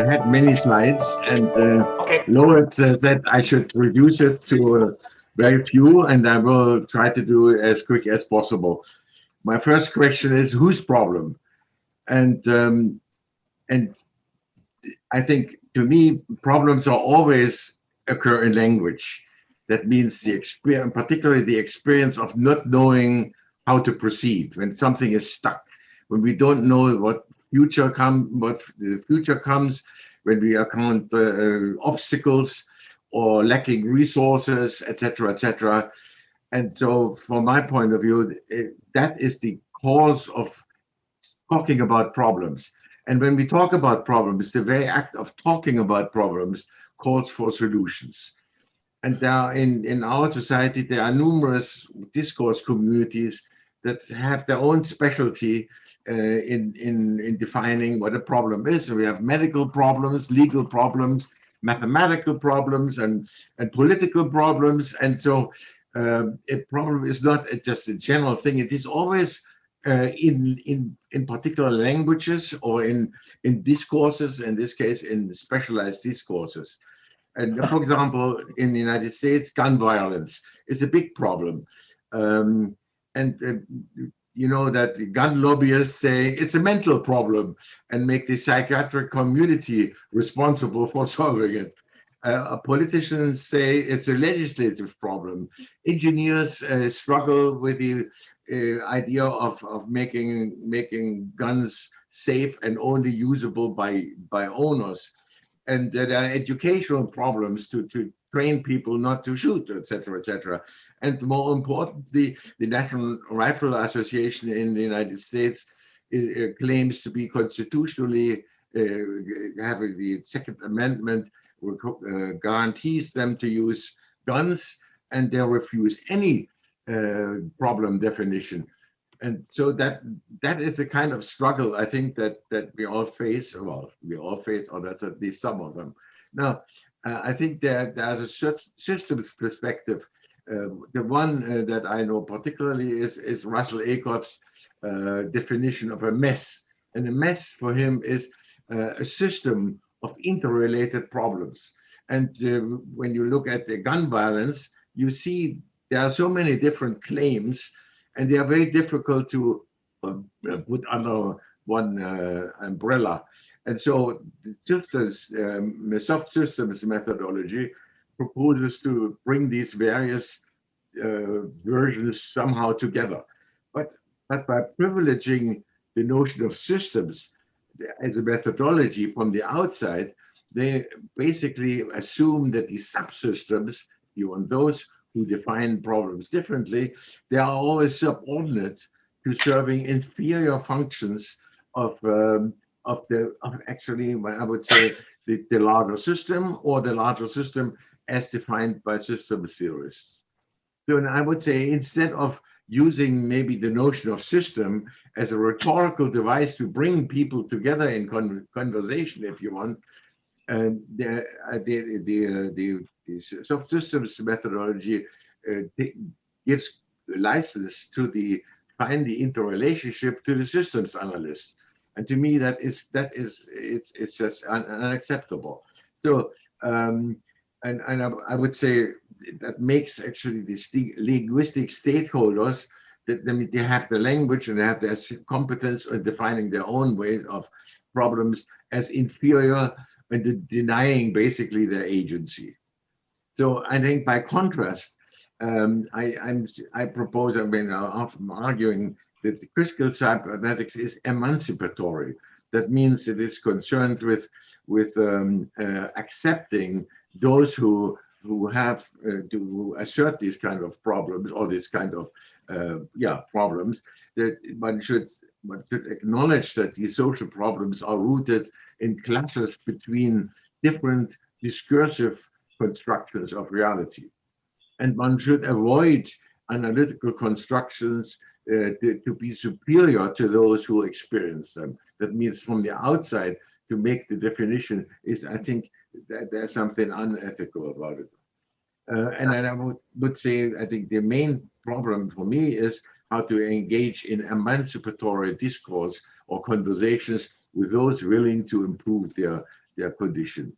had many slides, and Okay. Lorit said I should reduce it to very few, and I will try to do it as quick as possible. My first question is whose problem? And and I think to me problems are always occur in language. That means the experience, particularly the experience of not knowing how to proceed when something is stuck, when we don't know what the future comes, when we account obstacles or lacking resources, etc., etc. And so, from my point of view, that is the cause of talking about problems. And when we talk about problems, the very act of talking about problems calls for solutions. And there are in our society, there are numerous discourse communities that have their own specialty in defining what a problem is. We have medical problems, legal problems, mathematical problems, and political problems. And so a problem is not just a general thing. It is always in particular languages or in discourses, in this case, in specialized discourses. And for example, in the United States, gun violence is a big problem. And you know that the gun lobbyists say it's a mental problem and make the psychiatric community responsible for solving it. Politicians say it's a legislative problem. Engineers struggle with the idea of making guns safe and only usable by owners. And there are educational problems to train people not to shoot, etc., etc. And more importantly, the National Rifle Association in the United States claims to be constitutionally having the Second Amendment guarantees them to use guns, and they refuse any problem definition. And so that is the kind of struggle I think that we all face. Well, we all face, or that's at least some of them. Now, I think that there's a systems perspective. The one that I know particularly is Russell Aikoff's definition of a mess. And a mess for him is a system of interrelated problems. And when you look at the gun violence, you see there are so many different claims, and they are very difficult to put under one umbrella. And so the soft systems methodology proposes to bring these various versions somehow together. But by privileging the notion of systems as a methodology from the outside, they basically assume that the subsystems, you want those who define problems differently, they are always subordinate to serving inferior functions of actually, I would say, the larger system, or the larger system as defined by system theorists. So I would say, instead of using maybe the notion of system as a rhetorical device to bring people together in conversation, if you want, the soft systems methodology gives license to find the interrelationship to the systems analyst, and to me it's just unacceptable. So and I would say that makes actually the linguistic stakeholders that they have the language and they have their competence in defining their own ways of problems as inferior, and denying basically their agency. So I think by contrast, I propose, I mean, I'm arguing that the critical cybernetics is emancipatory. That means it is concerned with accepting those who have to assert these kind of problems, or this kind of problems, that one should acknowledge that these social problems are rooted in clashes between different discursive constructions of reality. And one should avoid analytical constructions to be superior to those who experience them. That means from the outside to make the definition is, I think, that there's something unethical about it. And then I would say, I think the main problem for me is how to engage in emancipatory discourse or conversations with those willing to improve their condition.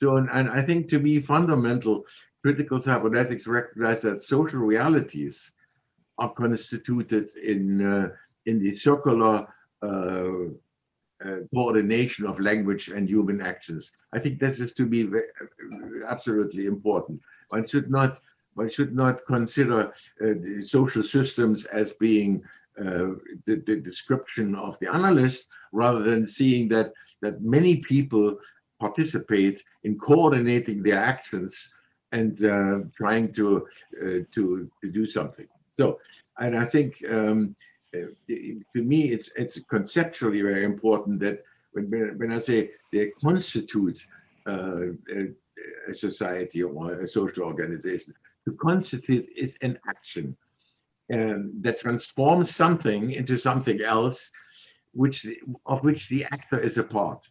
So, and I think to me, fundamental critical cybernetics recognize that social realities are constituted in the circular coordination of language and human actions. I think this is to be absolutely important. One should not consider the social systems as being the description of the analyst, rather than seeing that many people participate in coordinating their actions and trying to do something. So, and I think to me, it's conceptually very important that when I say they constitute a society or a social organization, to constitute is an action that transforms something into something else, of which the actor is a part.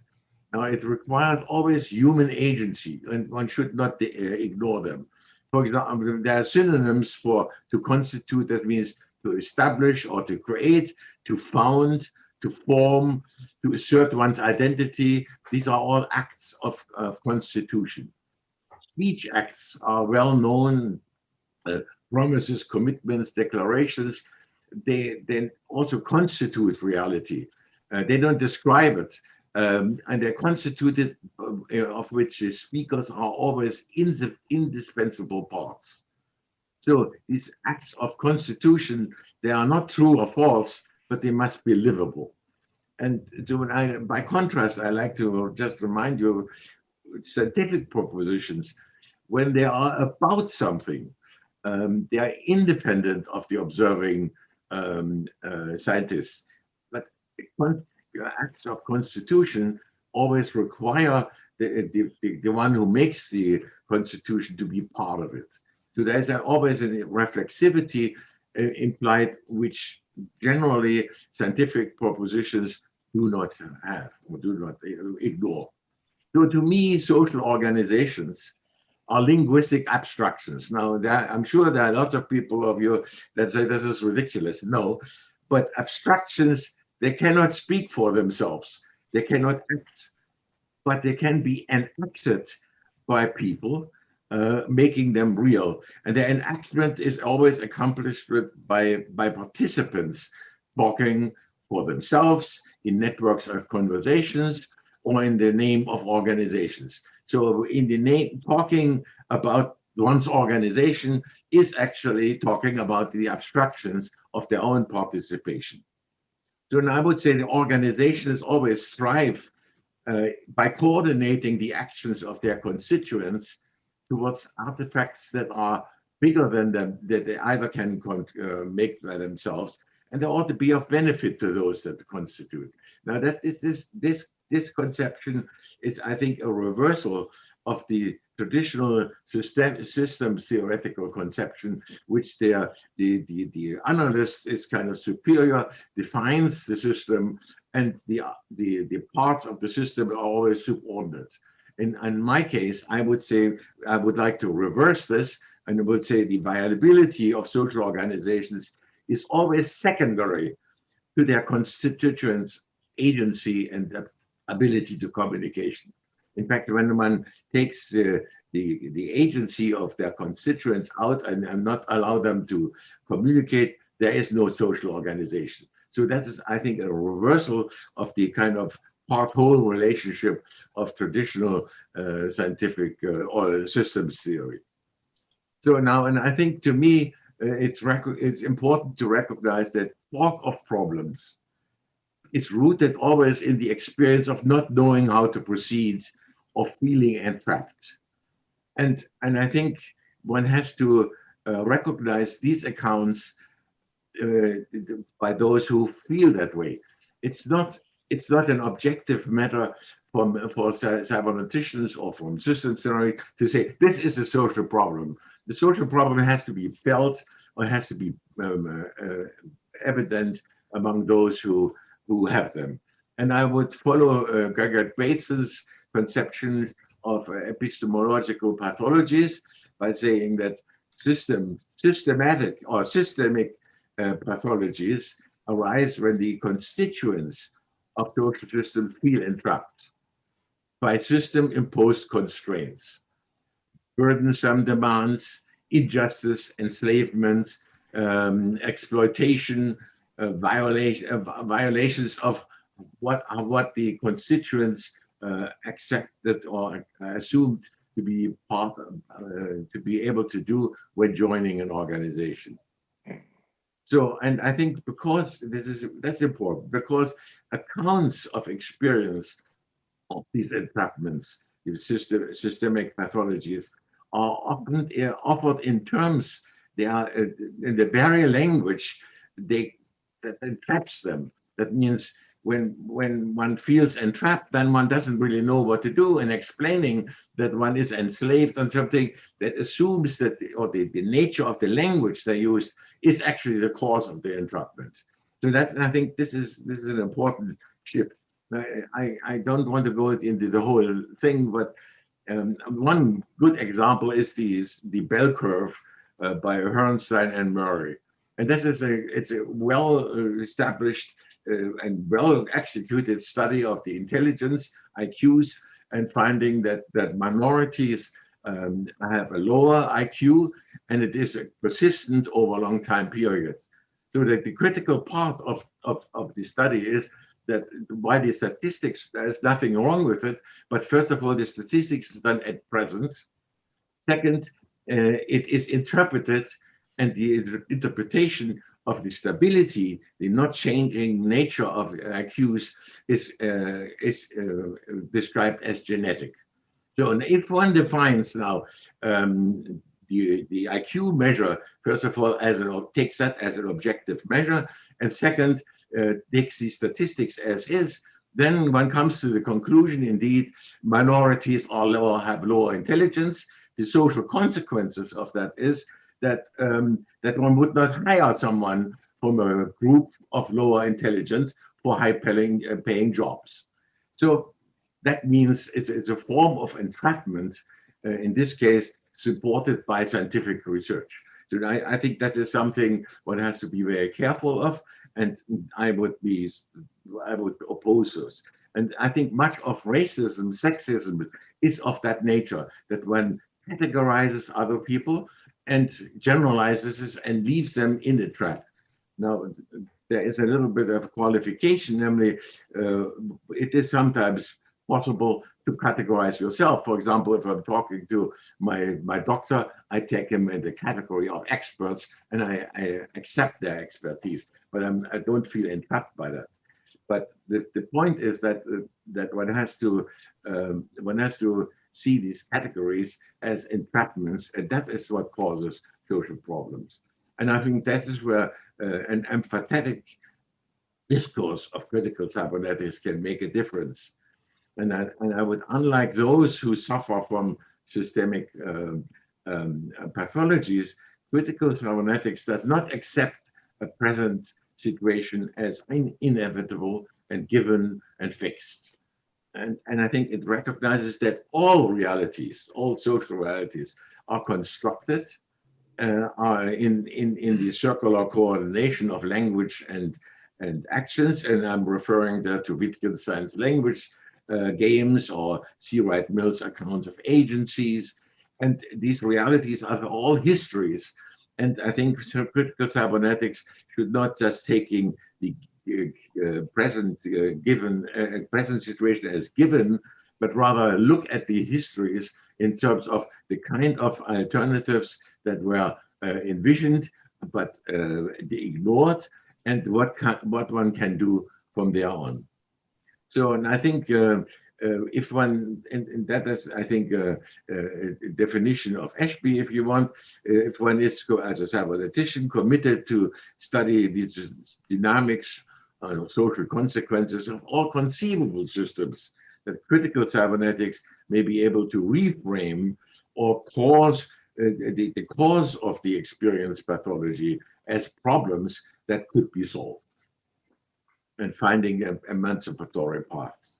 Now, it requires always human agency, and one should not ignore them. For example, there are synonyms for to constitute. That means to establish or to create, to found, to form, to assert one's identity. These are all acts of constitution. Speech acts are well known, promises, commitments, declarations. They then also constitute reality. They don't describe it. And they're constituted, of which the speakers are always indispensable parts. So these acts of constitution, they are not true or false, but they must be livable. And so by contrast, I like to just remind you of scientific propositions. When they are about something, they are independent of the observing scientists. But acts of constitution always require the one who makes the constitution to be part of it. So there's always a reflexivity implied, which generally scientific propositions do not have or do not ignore. So to me, social organizations are linguistic abstractions. Now, I'm sure there are lots of people of you that say this is ridiculous. No, but abstractions, they cannot speak for themselves. They cannot act, but they can be enacted by people, making them real. And the enactment is always accomplished by participants talking for themselves in networks of conversations or in the name of organizations. So in the name, talking about one's organization is actually talking about the abstractions of their own participation. So I would say the organizations always strive by coordinating the actions of their constituents towards artifacts that are bigger than them, that they either can make by themselves, and they ought to be of benefit to those that constitute. Now, that is this conception is, I think, a reversal of the traditional systems theoretical conception, which the analyst is kind of superior, defines the system, and the parts of the system are always subordinate. In my case, I would say I would like to reverse this, and I would say the viability of social organizations is always secondary to their constituents' agency and ability to communication. In fact, when one takes the agency of their constituents out and not allow them to communicate, there is no social organization. So that is, I think, a reversal of the kind of part-whole relationship of traditional scientific or systems theory. So now, and I think to me, it's important to recognize that talk of problems is rooted always in the experience of not knowing how to proceed, of feeling entrapped. And I think one has to recognize these accounts by those who feel that way. It's not an objective matter for cyberneticians or from systems theory to say this is a social problem. The social problem has to be felt or has to be evident among those who have them. And I would follow Gregor Bates's conception of epistemological pathologies by saying that systemic pathologies arise when the constituents of social systems feel entrapped. by system-imposed constraints, burdensome demands, injustice, enslavement, exploitation, violations of what the constituents accepted or assumed to be part of, to be able to do when joining an organization. So, and I think because that's important, because accounts of experience of these entrapments, these systemic pathologies, are often offered in terms, they are in the very language that entraps them. That means when one feels entrapped, then one doesn't really know what to do, and explaining that one is enslaved on something that assumes that the nature of the language they used is actually the cause of the entrapment. So that's, I think this is an important shift. I don't want to go into the whole thing, but one good example is the bell curve by Herrnstein and Murray. And this is it's a well-established and well-executed study of the intelligence, IQs, and finding that minorities have a lower IQ, and it is persistent over a long time periods. So that the critical part of the study is that why the statistics, there's nothing wrong with it, but first of all, the statistics is done at present. Second, it is interpreted, and the interpretation of the stability, the not changing nature of IQs is described as genetic. So if one defines now the IQ measure, first of all, takes that as an objective measure, and second, takes the statistics as is, then one comes to the conclusion, indeed, minorities have lower intelligence. The social consequences of that is that one would not hire someone from a group of lower intelligence for high-paying jobs. So that means it's a form of entrapment, in this case, supported by scientific research. So I think that is something one has to be very careful of, and I would oppose those. And I think much of racism, sexism is of that nature, that one categorizes other people and generalizes and leaves them in a trap. Now, there is a little bit of qualification, namely, it is sometimes possible to categorize yourself. For example, if I'm talking to my doctor, I take him in the category of experts, and I accept their expertise, but I don't feel entrapped by that. But the point is that one has to see these categories as entrapments, and that is what causes social problems. And I think that is where an empathetic discourse of critical cybernetics can make a difference. And I would, unlike those who suffer from systemic pathologies, critical cybernetics does not accept a present situation as inevitable and given and fixed. And I think it recognizes that all realities, all social realities, are constructed, are in the circular coordination of language and actions. And I'm referring there to Wittgenstein's language games, or C. Wright Mill's accounts of agencies. And these realities are all histories. And I think critical cybernetics should not just taking the present present situation as given, but rather look at the histories in terms of the kind of alternatives that were envisioned but ignored, and what one can do from there on. So, and I think if one, and that is, I think, a definition of Ashby, if you want, if one is, as a cybernetician, committed to study these dynamics, social consequences of all conceivable systems, that critical cybernetics may be able to reframe or cause the cause of the experience pathology as problems that could be solved, and finding emancipatory paths.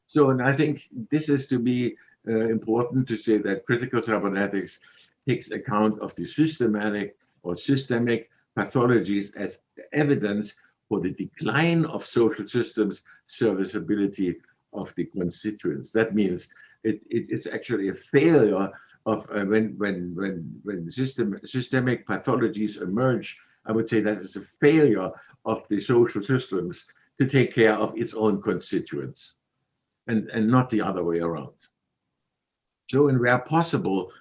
So, and I think this is to be important to say that critical cybernetics takes account of the systematic or systemic pathologies as evidence for the decline of social systems' serviceability of the constituents. That means it's actually a failure of when systemic pathologies emerge. I would say that is a failure of the social systems to take care of its own constituents, and not the other way around. So, and where possible,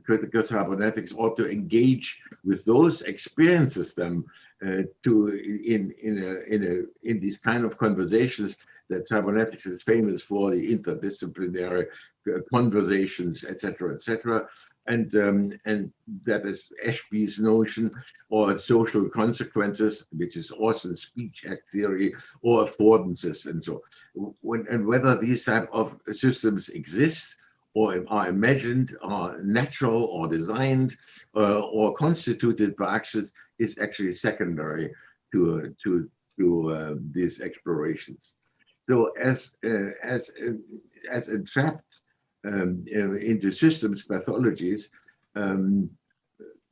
critical cybernetics ought to engage with those experiences them in these kind of conversations that cybernetics is famous for, the interdisciplinary conversations, etc., etc. And that is Ashby's notion, or social consequences, which is also speech act theory, or affordances, and so and whether these type of systems exist or are imagined, or natural, or designed, or constituted by actions is actually secondary to these explorations. So as entrapped into systems pathologies,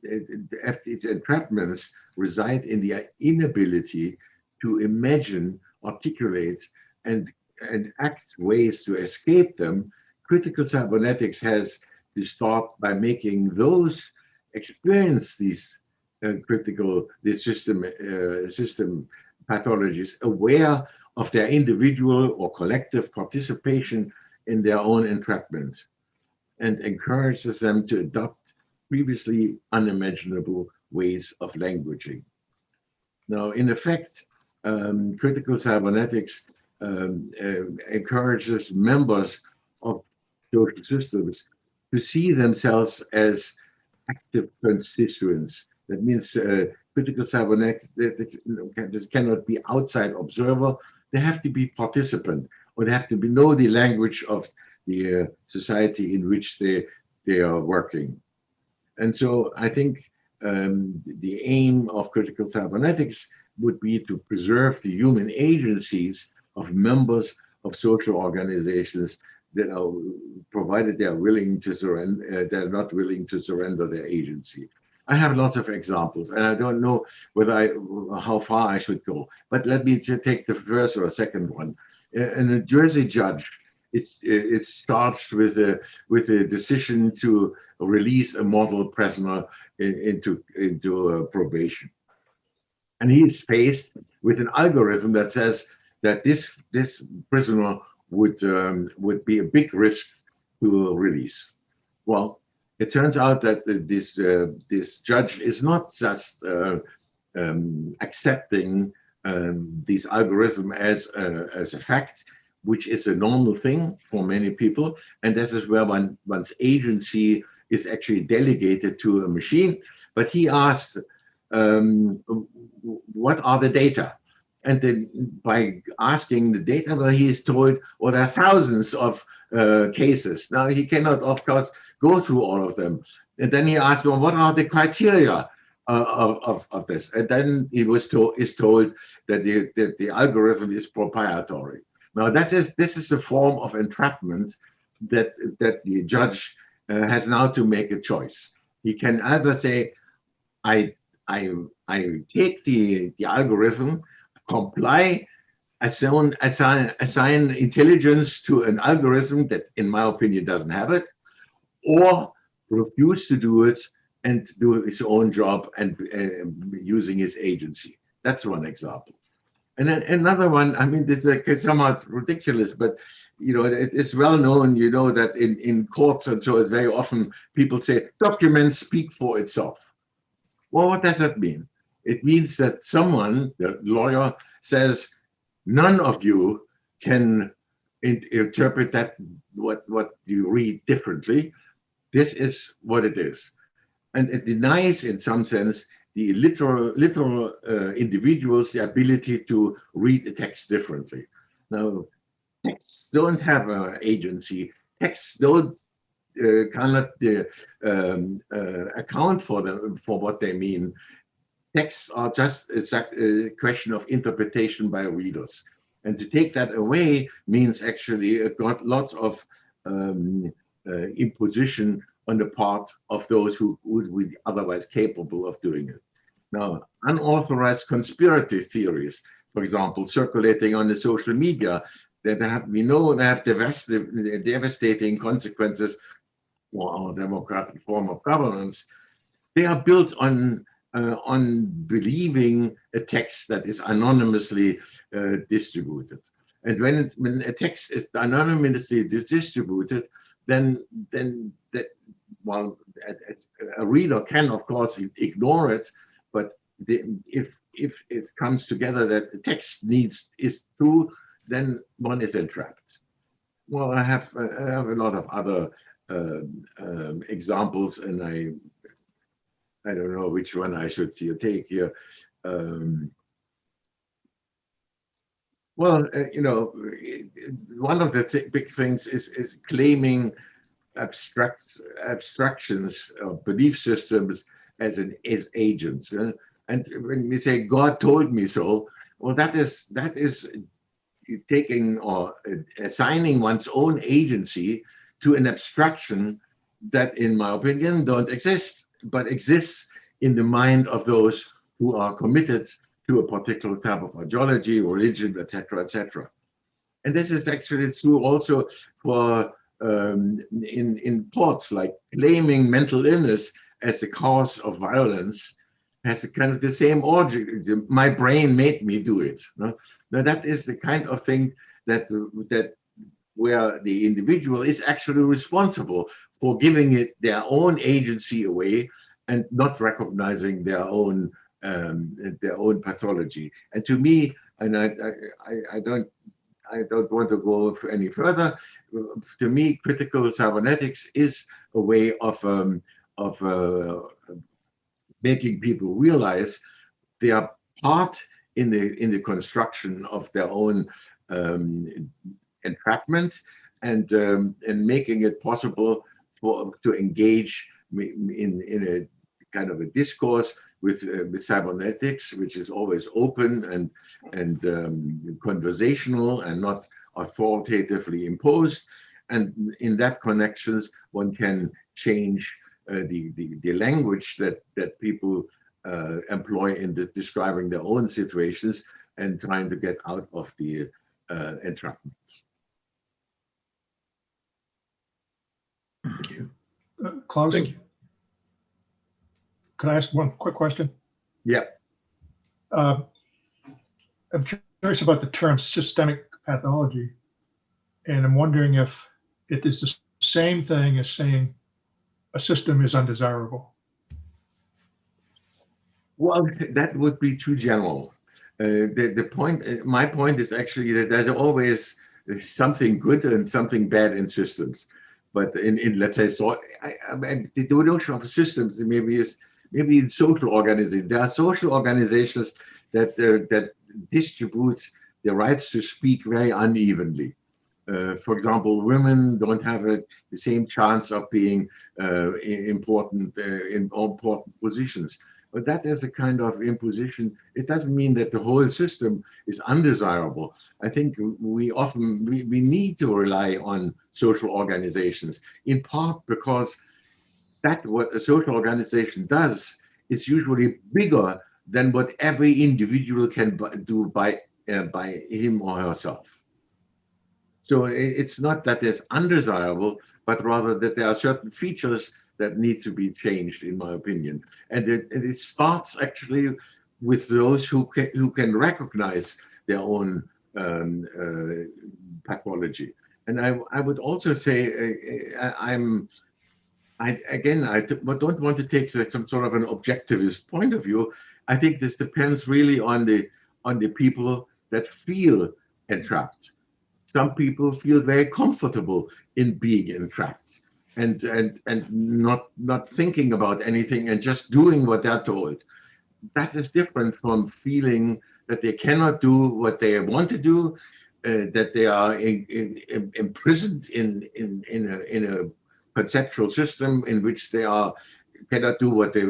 its entrapments reside in the inability to imagine, articulate, and act ways to escape them. Critical cybernetics has to start by making those experience these system pathologies aware of their individual or collective participation in their own entrapment, and encourages them to adopt previously unimaginable ways of languaging. Now, in effect, critical cybernetics encourages members of social systems to see themselves as active constituents. That means critical cybernetics cannot be outside observer. They have to be participant, or they have to know the language of the society in which they are working. And so I think the aim of critical cybernetics would be to preserve the human agencies of members of social organizations that are, provided they are willing to surrender, they're not willing to surrender their agency. I have lots of examples, and I don't know how far I should go. But let me take the first or second one. A New Jersey judge, it starts with a decision to release a model prisoner into probation, and he is faced with an algorithm that says that this prisoner would be a big risk to release. Well, it turns out that this judge is not just accepting this algorithm as a fact, which is a normal thing for many people, and this is where one's agency is actually delegated to a machine. But he asked, what are the data? And then by asking the data, well, he is told, well, there are thousands of cases. Now, he cannot, of course, go through all of them. And then he asked, well, what are the criteria of this? And then he is told that the algorithm is proprietary. Now, this is a form of entrapment that the judge has now to make a choice. He can either say, I take the algorithm, comply, assign intelligence to an algorithm that, in my opinion, doesn't have it, or refuse to do it and do his own job and using his agency. That's one example. And then another one, I mean, this is somewhat ridiculous, but it's well known, that in courts and so, it's very often people say documents speak for itself. Well, what does that mean? It means that someone, the lawyer, says none of you can interpret that what you read differently. This is what it is, and it denies, in some sense, the literal individuals the ability to read the text differently. Now, texts don't have an agency. Texts cannot account for what they mean. Texts are just a question of interpretation by readers, and to take that away means actually got lots of imposition on the part of those who would be otherwise capable of doing it. Now, unauthorized conspiracy theories, for example, circulating on the social media, we know they have devastating consequences for our democratic form of governance. They are built on believing a text that is anonymously distributed. And when a text is anonymously distributed, then that, well, a reader can of course ignore it, but if it comes together that the text is true, then one is entrapped. Well, I have a lot of other examples, and I don't know which one I should take here. Well, one of the big things is claiming abstractions of belief systems as agents. And when we say God told me so, well, that is taking or assigning one's own agency to an abstraction that, in my opinion, don't exist, but exists in the mind of those who are committed to a particular type of ideology, religion, etc., etc. And this is actually true also for in thoughts like claiming mental illness as the cause of violence has a kind of the same origin. My brain made me do it. No? Now that is the kind of thing that where the individual is actually responsible for giving it their own agency away and not recognizing their own pathology. And to me, and I don't want to go any further. To me, critical cybernetics is a way of making people realize they are part in the construction of their own entrapment, and making it possible to engage in a kind of a discourse with cybernetics, which is always open and conversational and not authoritatively imposed. And in that connections, one can change the language that people employ in describing their own situations and trying to get out of the entrapment. Thank you. Klaus, Thank you. could I ask one quick question? Yeah. I'm curious about the term systemic pathology, and I'm wondering if it is the same thing as saying a system is undesirable. Well, that would be too general. The point, my point is actually that there's always something good and something bad in systems. But in let's say, so I mean, the notion of systems maybe in social organizations. There are social organizations that distribute the rights to speak very unevenly. For example, women don't have the same chance of being important in important positions. But that is a kind of imposition. It doesn't mean that the whole system is undesirable. I think we need to rely on social organizations, in part because that what a social organization does is usually bigger than what every individual can do by him or herself. So it's not that it's undesirable, but rather that there are certain features that need to be changed, in my opinion. And it starts actually with those who can recognize their own pathology. And I would also say I don't want to take some sort of an objectivist point of view. I think this depends really on the people that feel entrapped. Some people feel very comfortable in being entrapped and not thinking about anything and just doing what they're told. That is different from feeling that they cannot do what they want to do, that they are imprisoned in a conceptual system in which they cannot do what they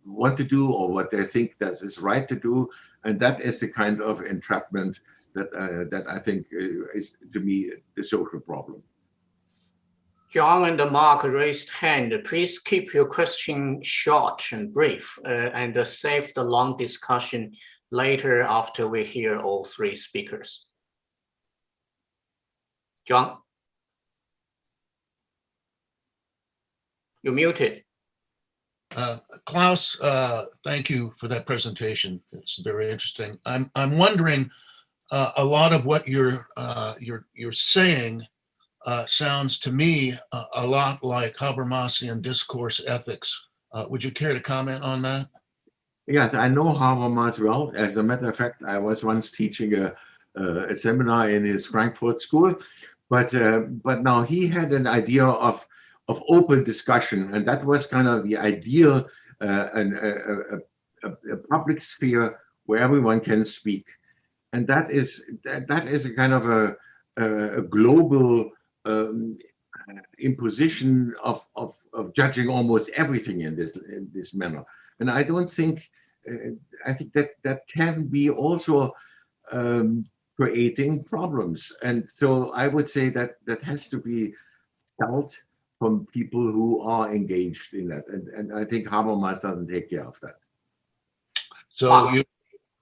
want to do or what they think that is right to do, and that is the kind of entrapment that I think is, to me, the social problem. John and Mark raised hand. Please keep your question short and brief, and save the long discussion later after we hear all three speakers. John, you're muted. Klaus, thank you for that presentation. It's very interesting. I'm wondering, a lot of what you're saying sounds to me a lot like Habermasian discourse ethics. Would you care to comment on that? Yes, I know Habermas well. As a matter of fact, I was once teaching a seminar in his Frankfurt school, but now he had an idea of open discussion, and that was kind of the ideal a public sphere where everyone can speak, and that is a kind of a global imposition of judging almost everything in this manner. And I don't think I think that can be also creating problems. And so I would say that has to be felt from people who are engaged in that. And I think Habermas doesn't take care of that. So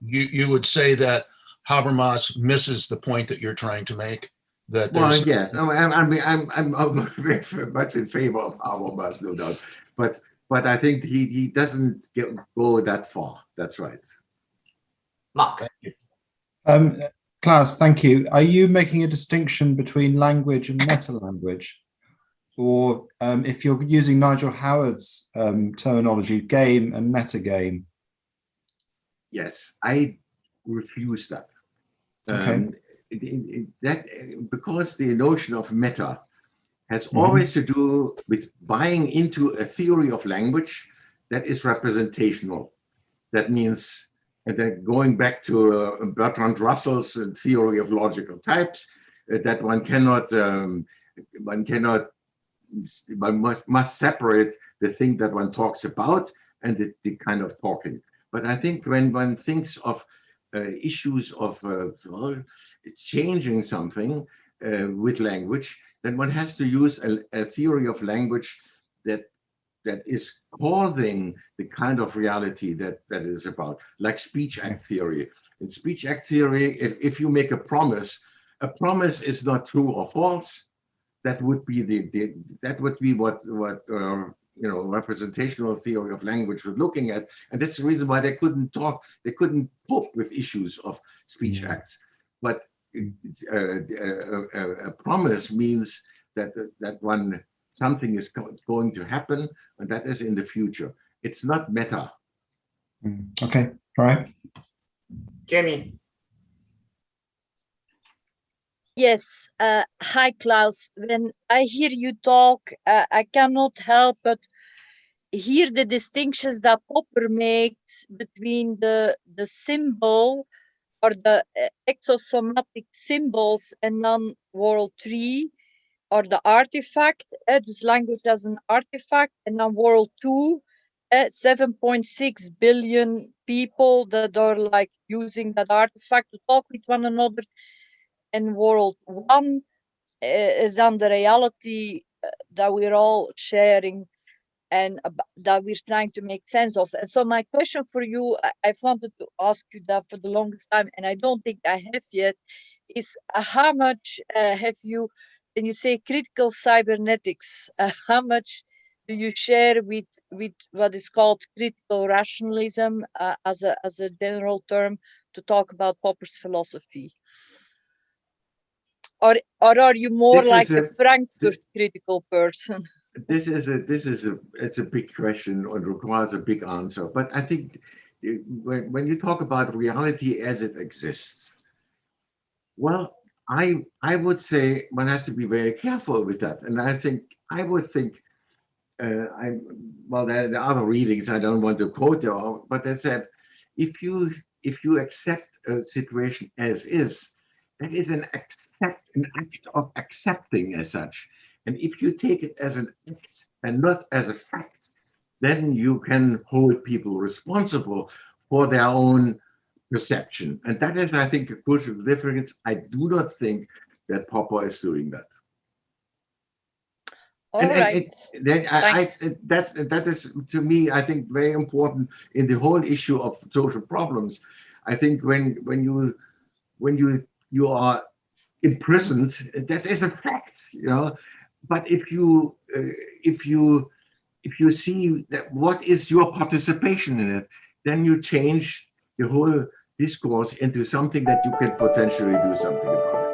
you would say that Habermas misses the point that you're trying to make? That well, yes, I'm very much in favor of Habermas, no doubt. But I think he doesn't go that far. That's right. Mark. Klaus, thank you. Are you making a distinction between language and meta-language? Or if you're using Nigel Howard's terminology, game and metagame? Yes, I refuse that. Okay. Because the notion of meta has always to do with buying into a theory of language that is representational. That means, and then going back to Bertrand Russell's theory of logical types, that one must separate the thing that one talks about and the kind of talking. But I think when one thinks of issues of changing something with language, then one has to use a theory of language that is causing the kind of reality that is about, like speech act theory. In speech act theory, if you make a promise is not true or false. That would be what representational theory of language was looking at, and that's the reason why they couldn't cope with issues of speech acts. But a promise means that something is going to happen, and that is in the future. It's not meta. Okay, all right. Jamie. Yes, hi Klaus. When I hear you talk, I cannot help but hear the distinctions that Popper makes between the symbol or the exosomatic symbols and then world 3 or the artifact, dus language as an artifact, and then world 2, 7.6 billion people that are like using that artifact to talk with one another. And world 1 is then the reality that we're all sharing and that we're trying to make sense of. And so my question for you, I've wanted to ask you that for the longest time, and I don't think I have yet, is how much have you, when you say critical cybernetics, how much do you share with what is called critical rationalism as a general term to talk about Popper's philosophy? Or are you more like a Frankfurt critical person? It's a big question and requires a big answer. But I think when you talk about reality as it exists, well, I would say one has to be very careful with that. And I would think, there are other readings I don't want to quote there, but they said, if you accept a situation as is, that is an act of accepting as such. And if you take it as an act and not as a fact, then you can hold people responsible for their own perception. And that is, I think, a crucial difference. I do not think that Popper is doing that. Right. That is, to me, I think, very important in the whole issue of social problems. I think when you are imprisoned, that is a fact, you know. But if you see that what is your participation in it, then you change the whole discourse into something that you can potentially do something about.